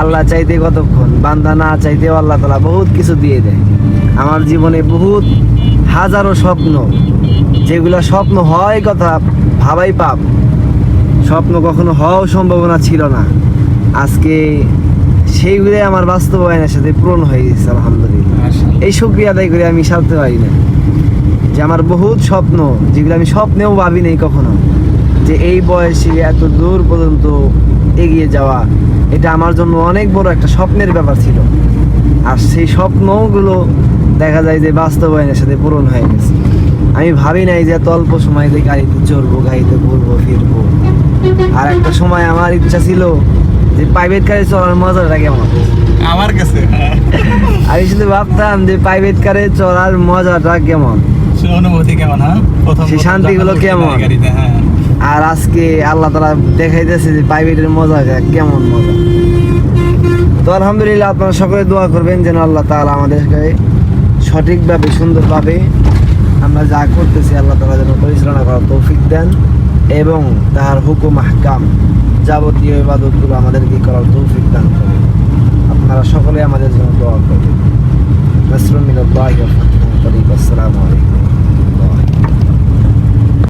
আল্লাহ চাইতে কতক্ষণ, বান্দা না চাইতেও আল্লাহ তাআলা বহুত কিছু দিয়ে দেয়। আমার জীবনে বহুত হাজারো স্বপ্ন, যেগুলো স্বপ্ন হয় কথা ভাবাই পাপ, স্বপ্ন কখনো হওয়াও সম্ভাবনা ছিল না, আজকে সেইগুলোই আমার বাস্তবায়নের সাথে পূরণ হয়ে গেছে আলহামদুলিল্লাহ। এই শুকরিয়া আদায় করে আমি সারতে পারি না যে আমার বহুত স্বপ্ন, যেগুলো আমি স্বপ্নেও ভাবি নাই কখনো, যে এই বয়সে এত দূর পর্যন্ত এগিয়ে যাওয়া, এটা আমার জন্য অনেক বড় একটা স্বপ্নের ব্যাপার ছিল। আর সেই স্বপ্নগুলো দেখা যায় যে বাস্তবায়নের সাথে পূরণ হয়ে গেছে। আমি ভাবি নাই যে এত অল্প সময় দিয়ে গাড়িতে চড়বো, গাড়িতে ঘুরবো ফিরবো। আর একটা সময় আমার ইচ্ছা ছিল যে প্রাইভেট কারে চলার মজাটা কেমন আমার কাছে। আমি শুধু ভাবতাম যে প্রাইভেট কারে চলার মজাটা কেমন, সে অনুভূতি কেমন, হ্যাঁ প্রথম সেই শান্তিগুলো কেমন। গাড়িতে, হ্যাঁ। আর আজকে আল্লাহ তাআলা দেখাইতেছে যে প্রাইভেটের মজা কেমন মজা। তো আলহামদুলিল্লাহ, আপনারা সকলে দোয়া করবেন যেন আল্লাহ তাআলা আমাদেরকে সঠিকভাবে সুন্দরভাবে আমরা যা করতেছি আল্লাহ তাআলা যেন পরিচালনা করার তৌফিক দেন, এবং তার হুকুম আহকাম যাবতীয় ইবাদতগুলো আমাদেরকে করার তৌফিক দান করেন। আপনারা সকলে আমাদের জন্য দোয়া করবেন। নাসরুম মিনাল্লাহি ওয়া ফাতহুন করিব। আসসালামু আলাইকুম।